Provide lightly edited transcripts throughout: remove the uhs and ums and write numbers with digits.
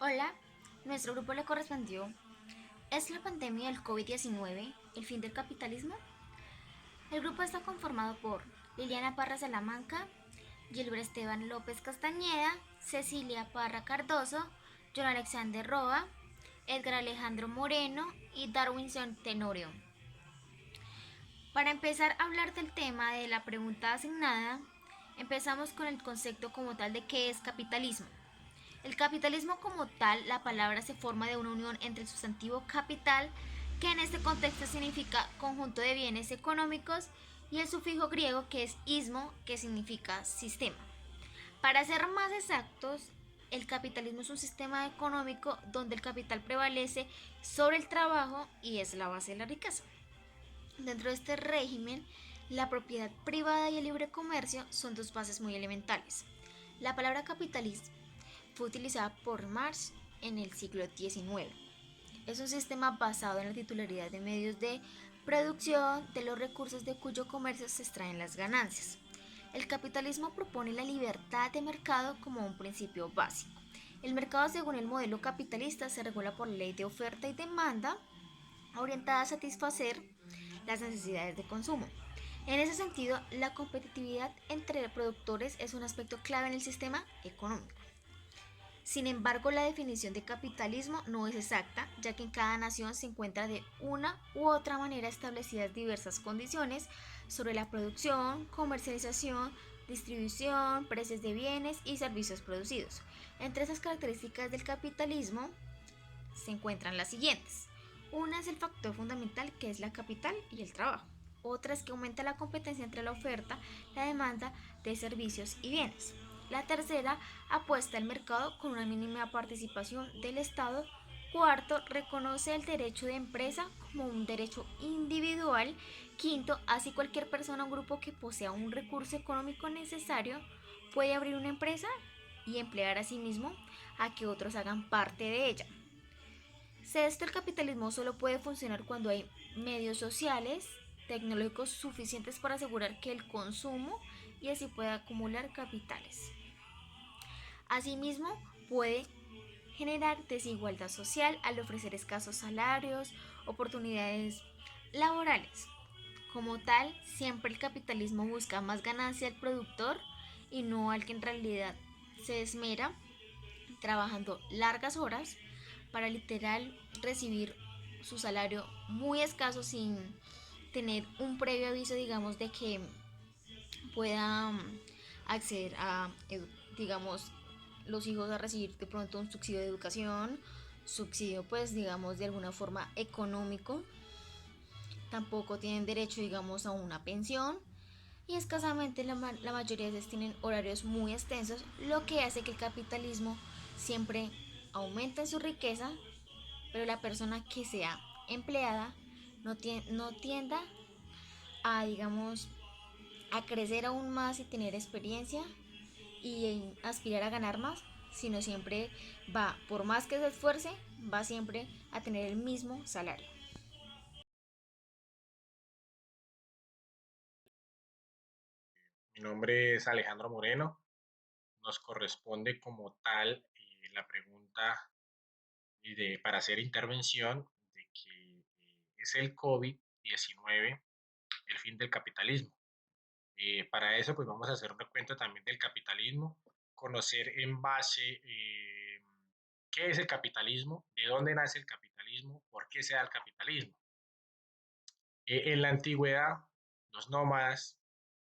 Hola, nuestro grupo le correspondió. ¿Es la pandemia del COVID-19 el fin del capitalismo? El grupo está conformado por Liliana Parra Salamanca, Gilbert Esteban López Castañeda, Cecilia Parra Cardoso, John Alexander Roa, Edgar Alejandro Moreno y Darwinson Tenorio. Para empezar a hablar del tema de la pregunta asignada, empezamos con el concepto como tal de qué es capitalismo. El capitalismo como tal, la palabra se forma de una unión entre el sustantivo capital, que en este contexto significa conjunto de bienes económicos, y el sufijo griego que es ismo, que significa sistema. Para ser más exactos, el capitalismo es un sistema económico donde el capital prevalece sobre el trabajo y es la base de la riqueza. Dentro de este régimen, la propiedad privada y el libre comercio son dos bases muy elementales. La palabra capitalismo fue utilizada por Marx en el siglo XIX. Es un sistema basado en la titularidad de medios de producción de los recursos de cuyo comercio se extraen las ganancias. El capitalismo propone la libertad de mercado como un principio básico. El mercado, según el modelo capitalista, se regula por ley de oferta y demanda, orientada a satisfacer las necesidades de consumo. En ese sentido, la competitividad entre productores es un aspecto clave en el sistema económico. Sin embargo, la definición de capitalismo no es exacta, ya que en cada nación se encuentra de una u otra manera establecidas diversas condiciones sobre la producción, comercialización, distribución, precios de bienes y servicios producidos. Entre esas características del capitalismo se encuentran las siguientes. Una es el factor fundamental, que es la capital y el trabajo. Otra es que aumenta la competencia entre la oferta, la demanda de servicios y bienes. La tercera apuesta al mercado con una mínima participación del Estado. Cuarto, reconoce el derecho de empresa como un derecho individual. Quinto, así cualquier persona o grupo que posea un recurso económico necesario puede abrir una empresa y emplear a sí mismo a que otros hagan parte de ella. Sexto, el capitalismo solo puede funcionar cuando hay medios sociales, tecnológicos suficientes para asegurar que el consumo y así pueda acumular capitales. Asimismo, puede generar desigualdad social al ofrecer escasos salarios, oportunidades laborales. Como tal, siempre el capitalismo busca más ganancia al productor y no al que en realidad se esmera trabajando largas horas para literal recibir su salario muy escaso sin tener un previo aviso, digamos, de que pueda acceder a, digamos, los hijos a recibir de pronto un subsidio de educación, subsidio pues digamos de alguna forma económico, tampoco tienen derecho digamos a una pensión y escasamente la mayoría de ellos tienen horarios muy extensos, lo que hace que el capitalismo siempre aumente su riqueza, pero la persona que sea empleada no tienda a, digamos, a crecer aún más y tener experiencia y aspirar a ganar más, sino siempre va, por más que se esfuerce, va siempre a tener el mismo salario. Mi nombre es Alejandro Moreno. Nos corresponde como tal la pregunta para hacer intervención de que es el COVID-19 el fin del capitalismo. Para eso, pues vamos a hacer un recuento también del capitalismo, conocer en base qué es el capitalismo, de dónde nace el capitalismo, por qué se da el capitalismo. En la antigüedad, los nómadas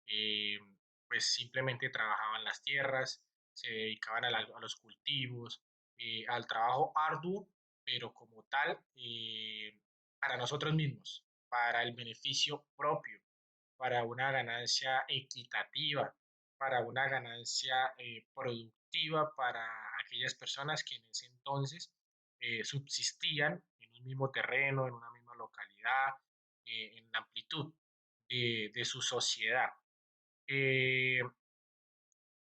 eh, pues simplemente trabajaban las tierras, se dedicaban a los cultivos, al trabajo arduo, pero como tal, para nosotros mismos, para el beneficio propio, para una ganancia equitativa, para una ganancia productiva para aquellas personas que en ese entonces subsistían en un mismo terreno, en una misma localidad, en la amplitud de su sociedad. Eh,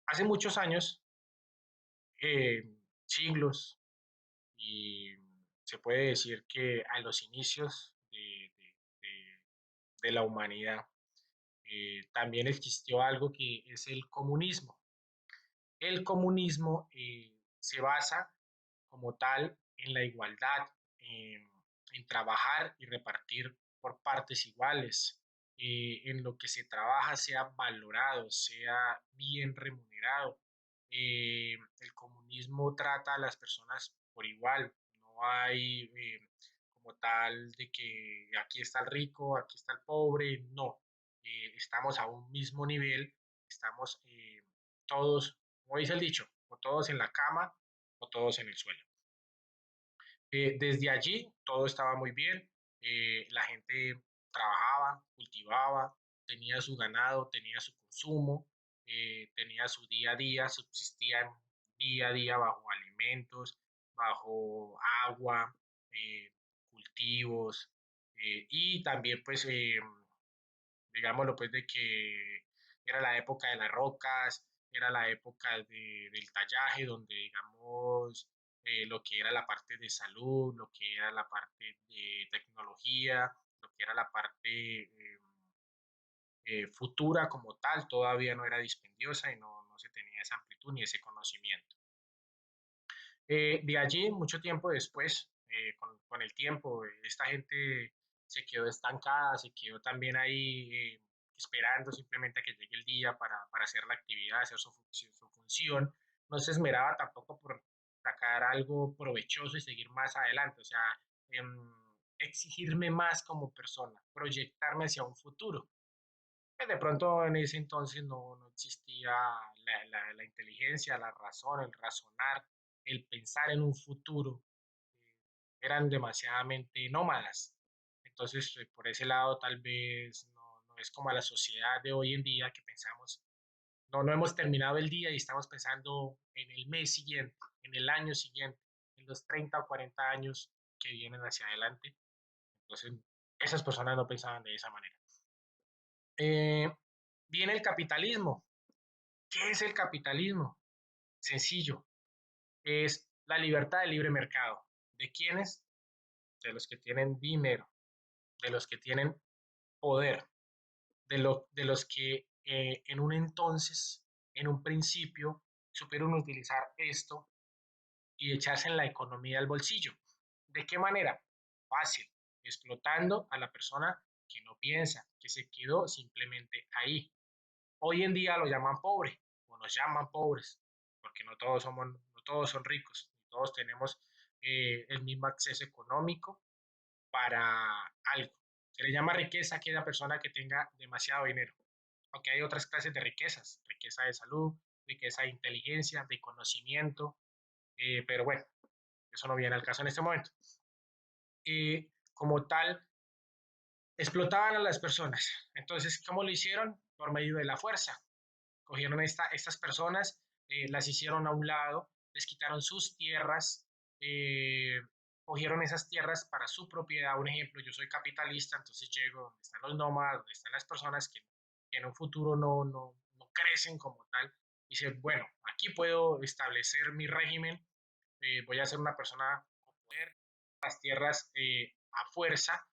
Hace muchos años, eh, siglos, y se puede decir que a los inicios de la humanidad, también existió algo que es el comunismo. El comunismo se basa como tal en la igualdad, en trabajar y repartir por partes iguales, en lo que se trabaja sea valorado, sea bien remunerado. El comunismo trata a las personas por igual, no hay como tal de que aquí está el rico, aquí está el pobre, no, estamos a un mismo nivel, estamos todos, como dice el dicho, o todos en la cama o todos en el suelo. Desde allí todo estaba muy bien, la gente trabajaba, cultivaba, tenía su ganado, tenía su consumo, tenía su día a día, subsistían día a día bajo alimentos, bajo agua, eh, cultivos, y también pues digámoslo pues de que era la época de las rocas, era la época del tallaje, donde digamos lo que era la parte de salud, lo que era la parte de tecnología, lo que era la parte futura como tal, todavía no era dispendiosa y no se tenía esa amplitud ni ese conocimiento. De allí, mucho tiempo después, con el tiempo, esta gente se quedó estancada, se quedó también ahí esperando simplemente a que llegue el día para hacer la actividad, hacer su función. No se esmeraba tampoco por sacar algo provechoso y seguir más adelante, o sea, exigirme más como persona, proyectarme hacia un futuro. Pues de pronto en ese entonces no existía la inteligencia, la razón, el razonar, el pensar en un futuro. Eran demasiadamente nómadas. Entonces, por ese lado, tal vez no es como a la sociedad de hoy en día que pensamos, no hemos terminado el día y estamos pensando en el mes siguiente, en el año siguiente, en los 30 o 40 años que vienen hacia adelante. Entonces, esas personas no pensaban de esa manera. Eh, Viene el capitalismo. ¿Qué es el capitalismo? Sencillo, es la libertad del libre mercado. ¿De quiénes? De los que tienen dinero, de los que tienen poder, de los que en un entonces, en un principio, supieron utilizar esto y echarse en la economía al bolsillo. ¿De qué manera? Fácil, explotando a la persona que no piensa, que se quedó simplemente ahí. Hoy en día lo llaman pobre o nos llaman pobres, porque no todos son ricos, todos tenemos el mismo acceso económico para algo. Se le llama riqueza a aquella persona que tenga demasiado dinero, aunque hay otras clases de riquezas, riqueza de salud, riqueza de inteligencia, de conocimiento, pero bueno, eso no viene al caso en este momento. Como tal, explotaban a las personas. Entonces, ¿cómo lo hicieron? Por medio de la fuerza. Cogieron estas personas, las hicieron a un lado, les quitaron sus tierras, eh, cogieron esas tierras para su propiedad. Un ejemplo, yo soy capitalista, entonces llego donde están los nómadas, donde están las personas que en un futuro no crecen como tal, y dicen, bueno, aquí puedo establecer mi régimen, voy a ser una persona con poder, las tierras a fuerza,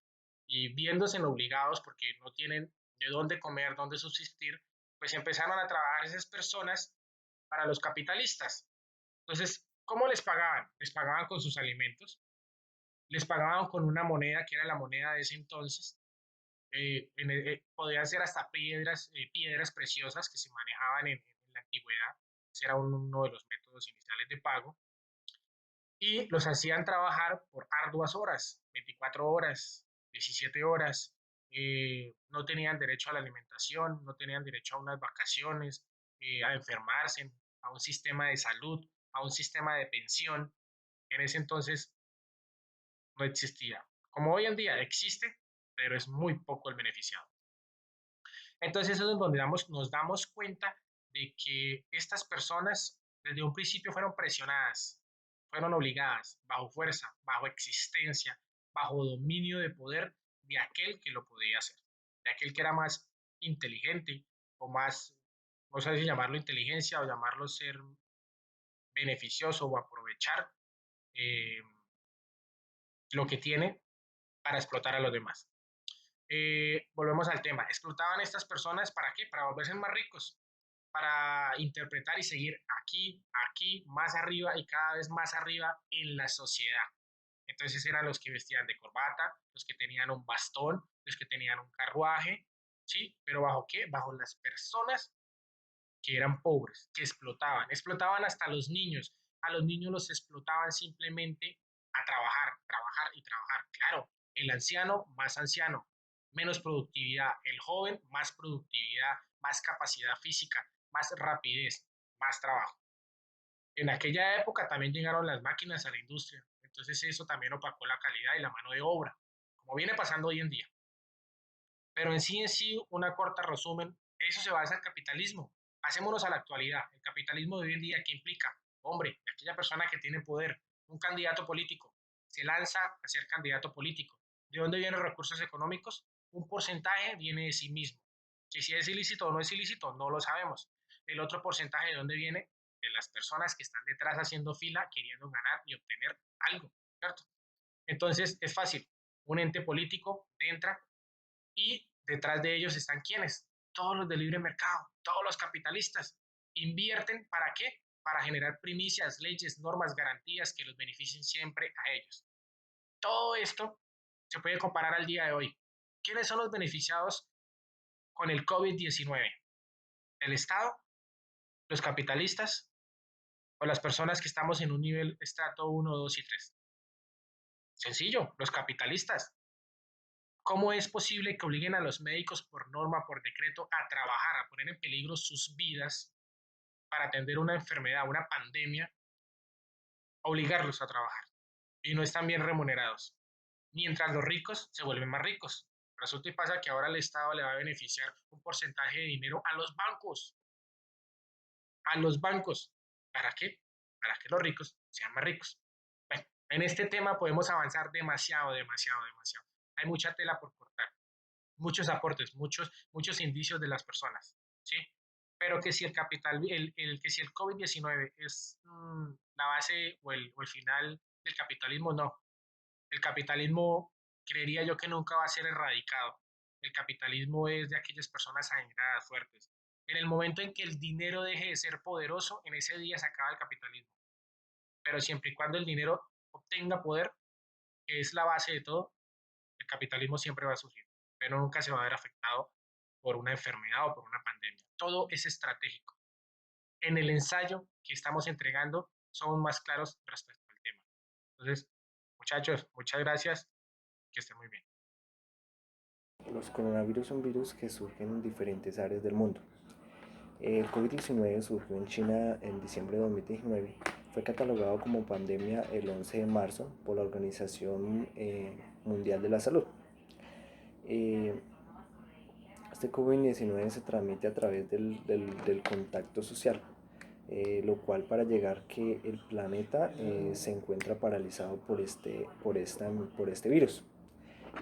y viéndose obligados porque no tienen de dónde comer, dónde subsistir, pues empezaron a trabajar esas personas para los capitalistas. Entonces, ¿cómo les pagaban? Les pagaban con sus alimentos, les pagaban con una moneda que era la moneda de ese entonces, podían ser hasta piedras preciosas que se manejaban en la antigüedad, ese era uno de los métodos iniciales de pago, y los hacían trabajar por arduas horas, 24 horas, 17 horas, no tenían derecho a la alimentación, no tenían derecho a unas vacaciones, a enfermarse, a un sistema de salud, a un sistema de pensión, que en ese entonces no existía. Como hoy en día existe, pero es muy poco el beneficiado. Entonces eso es donde nos damos cuenta de que estas personas desde un principio fueron presionadas, fueron obligadas, bajo fuerza, bajo existencia, bajo dominio de poder de aquel que lo podía hacer, de aquel que era más inteligente o más, no sé si llamarlo inteligencia o llamarlo ser beneficioso o aprovechar eh, lo que tiene para explotar a los demás. Volvemos al tema, explotaban a estas personas para qué? Para volverse más ricos. para interpretar y seguir aquí, aquí, más arriba y cada vez más arriba en la sociedad. Entonces eran los que vestían de corbata, los que tenían un bastón, los que tenían un carruaje, ¿sí? Pero ¿bajo qué? Bajo las personas que eran pobres, que explotaban hasta a los niños los explotaban simplemente a trabajar, trabajar y trabajar. Claro, el anciano, menos productividad, el joven, más productividad, más capacidad física, más rapidez, más trabajo. En aquella época también llegaron las máquinas a la industria, entonces eso también opacó la calidad y la mano de obra, como viene pasando hoy en día. Pero en sí, una corta resumen, eso se basa en el capitalismo. Hacémonos a la actualidad. El capitalismo de hoy en día, ¿qué implica? Hombre, aquella persona que tiene poder, un candidato político, se lanza a ser candidato político. ¿De dónde vienen los recursos económicos? Un porcentaje viene de sí mismo. Que si es ilícito o no es ilícito, no lo sabemos. El otro porcentaje de dónde viene? De las personas que están detrás haciendo fila, queriendo ganar y obtener algo, ¿cierto? Entonces, es fácil. Un ente político entra, y detrás de ellos están quienes, todos los de libre mercado, todos los capitalistas. ¿Invierten para qué? Para generar primicias, leyes, normas, garantías que los beneficien siempre a ellos. Todo esto se puede comparar al día de hoy. ¿Quiénes son los beneficiados con el COVID-19? ¿El Estado? ¿Los capitalistas? ¿O las personas que estamos en un nivel estrato 1, 2 y 3? Sencillo, los capitalistas. ¿Cómo es posible que obliguen a los médicos por norma, por decreto, a trabajar, a poner en peligro sus vidas para atender una enfermedad, una pandemia, obligarlos a trabajar y no están bien remunerados? Mientras los ricos se vuelven más ricos. Resulta y pasa que ahora el Estado le va a beneficiar un porcentaje de dinero a los bancos. A los bancos. ¿Para qué? Para que los ricos sean más ricos. Bueno, en este tema podemos avanzar demasiado, demasiado, demasiado. Hay mucha tela por cortar, muchos aportes, muchos indicios de las personas, ¿sí? Pero que si el capital, que si el COVID-19 es la base o el final del capitalismo, no. El capitalismo, creería yo que nunca va a ser erradicado. El capitalismo es de aquellas personas adineradas, fuertes. En el momento en que el dinero deje de ser poderoso, en ese día se acaba el capitalismo. Pero siempre y cuando el dinero obtenga poder, que es la base de todo, el capitalismo siempre va a surgir, pero nunca se va a ver afectado por una enfermedad o por una pandemia. Todo es estratégico. En el ensayo que estamos entregando somos más claros respecto al tema. Entonces, muchachos, muchas gracias, que estén muy bien. Los coronavirus son virus que surgen en diferentes áreas del mundo. El COVID-19 surgió en China en diciembre de 2019. Fue catalogado como pandemia el 11 de marzo por la Organización Mundial de la Salud. Eh, este COVID-19 se transmite a través del contacto social, lo cual para llegar que el planeta se encuentra paralizado por este virus.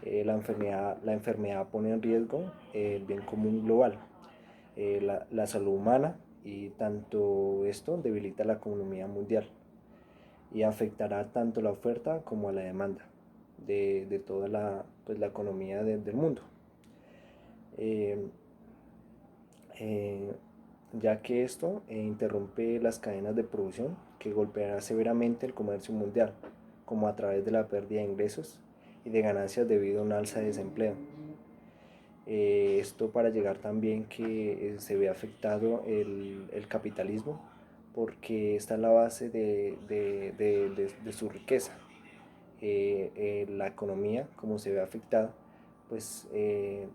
La enfermedad pone en riesgo el bien común global, la salud humana, y tanto esto debilita la economía mundial y afectará tanto la oferta como a la demanda de toda la economía del mundo. Eh, eh, ya que esto interrumpe las cadenas de producción que golpeará severamente el comercio mundial, como a través de la pérdida de ingresos y de ganancias debido a un alza de desempleo. Esto para llegar también que se ve afectado el capitalismo, porque está en la base de su riqueza. La economía, como se ve afectada, pues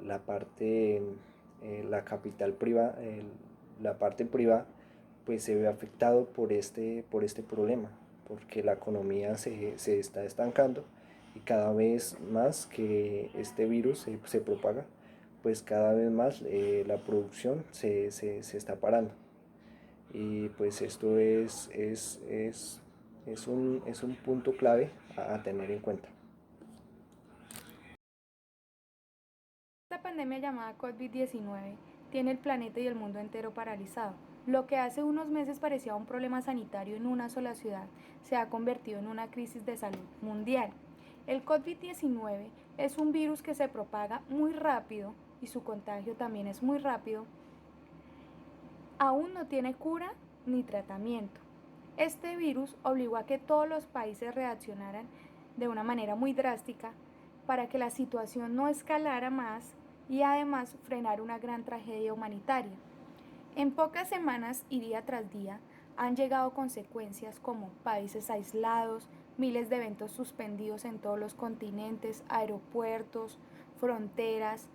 la capital privada, la parte privada, pues se ve afectado por este problema, porque la economía se está estancando y cada vez más que este virus se propaga, pues cada vez más la producción se está parando. Y pues esto es un punto clave a tener en cuenta. Esta pandemia llamada COVID-19 tiene el planeta y el mundo entero paralizado. Lo que hace unos meses parecía un problema sanitario en una sola ciudad se ha convertido en una crisis de salud mundial. El COVID-19 es un virus que se propaga muy rápido y su contagio también es muy rápido, aún no tiene cura ni tratamiento. Este virus obligó a que todos los países reaccionaran de una manera muy drástica para que la situación no escalara más y además frenar una gran tragedia humanitaria. En pocas semanas y día tras día han llegado consecuencias como países aislados, miles de eventos suspendidos en todos los continentes, aeropuertos, fronteras,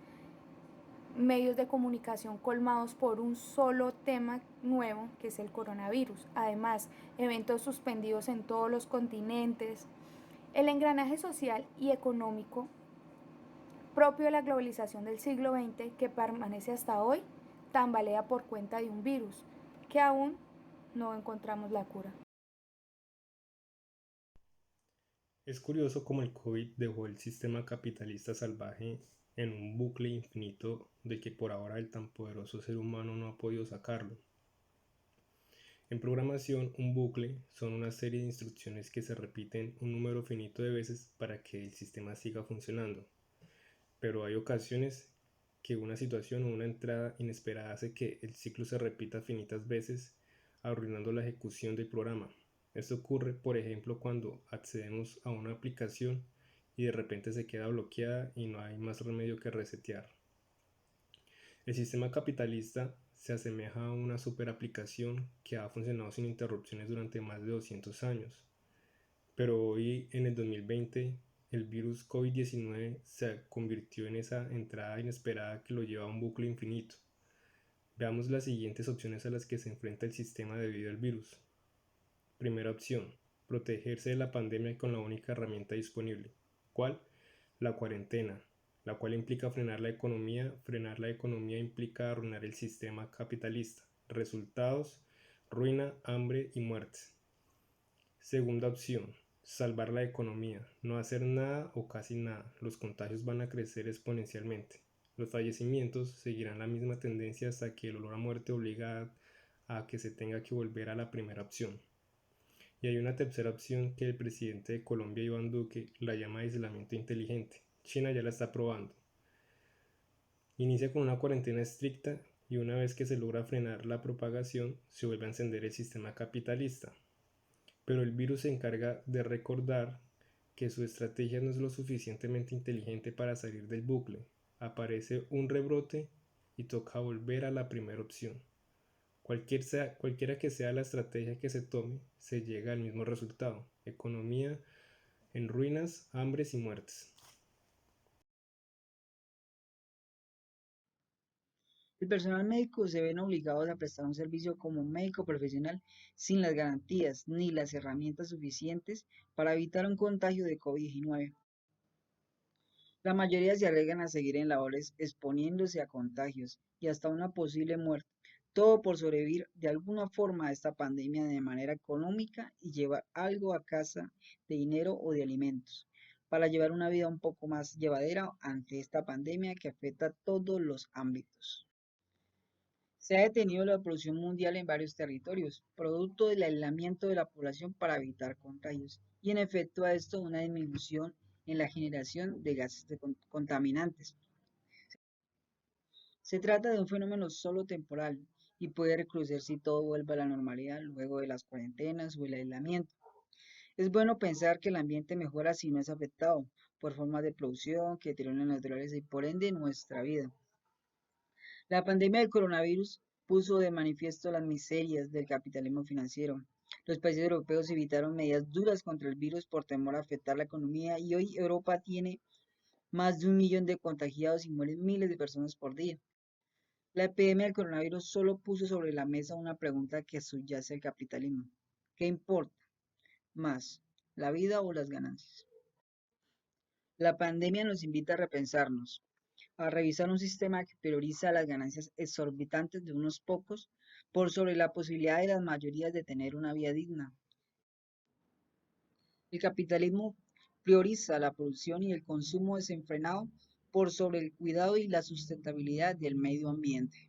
medios de comunicación colmados por un solo tema nuevo, que es el coronavirus. Además, eventos suspendidos en todos los continentes. El engranaje social y económico propio de la globalización del siglo XX, que permanece hasta hoy, tambalea por cuenta de un virus que aún no encontramos la cura. Es curioso cómo el COVID dejó el sistema capitalista salvaje en un bucle infinito de que por ahora el tan poderoso ser humano no ha podido sacarlo. En programación, un bucle son una serie de instrucciones que se repiten un número finito de veces para que el sistema siga funcionando. Pero hay ocasiones que una situación o una entrada inesperada hace que el ciclo se repita finitas veces, arruinando la ejecución del programa. Esto ocurre, por ejemplo, cuando accedemos a una aplicación y de repente se queda bloqueada y no hay más remedio que resetear. El sistema capitalista se asemeja a una super aplicación que ha funcionado sin interrupciones durante más de 200 años. Pero hoy, en el 2020, el virus COVID-19 se convirtió en esa entrada inesperada que lo lleva a un bucle infinito. Veamos las siguientes opciones a las que se enfrenta el sistema debido al virus. Primera opción, protegerse de la pandemia con la única herramienta disponible. ¿Cuál? La cuarentena, la cual implica frenar la economía. Frenar la economía implica arruinar el sistema capitalista. Resultados, ruina, hambre y muertes. Segunda opción, salvar la economía, no hacer nada o casi nada. Los contagios van a crecer exponencialmente. Los fallecimientos seguirán la misma tendencia hasta que el olor a muerte obliga a que se tenga que volver a la primera opción. Y hay una tercera opción que el presidente de Colombia, Iván Duque, la llama aislamiento inteligente. China ya la está probando. Inicia con una cuarentena estricta y una vez que se logra frenar la propagación, se vuelve a encender el sistema capitalista. Pero el virus se encarga de recordar que su estrategia no es lo suficientemente inteligente para salir del bucle. Aparece un rebrote y toca volver a la primera opción. Cualquiera que sea la estrategia que se tome, se llega al mismo resultado: economía en ruinas, hambres y muertes. El personal médico se ven obligados a prestar un servicio como médico profesional sin las garantías ni las herramientas suficientes para evitar un contagio de COVID-19. La mayoría se arriesgan a seguir en labores exponiéndose a contagios y hasta una posible muerte, todo por sobrevivir de alguna forma a esta pandemia de manera económica y llevar algo a casa de dinero o de alimentos, para llevar una vida un poco más llevadera ante esta pandemia que afecta a todos los ámbitos. Se ha detenido la producción mundial en varios territorios, producto del aislamiento de la población para evitar contagios, y en efecto a esto una disminución en la generación de gases contaminantes. Se trata de un fenómeno solo temporal y puede recrudecer si todo vuelve a la normalidad luego de las cuarentenas o el aislamiento. Es bueno pensar que el ambiente mejora si no es afectado por formas de producción que deterioran la naturaleza y por ende nuestra vida. La pandemia del coronavirus puso de manifiesto las miserias del capitalismo financiero. Los países europeos evitaron medidas duras contra el virus por temor a afectar la economía y hoy Europa tiene más de 1 millón de contagiados y mueren miles de personas por día. La epidemia del coronavirus solo puso sobre la mesa una pregunta que subyace al capitalismo. ¿Qué importa más, la vida o las ganancias? La pandemia nos invita a repensarnos, a revisar un sistema que prioriza las ganancias exorbitantes de unos pocos por sobre la posibilidad de las mayorías de tener una vida digna. El capitalismo prioriza la producción y el consumo desenfrenado por sobre el cuidado y la sustentabilidad del medio ambiente.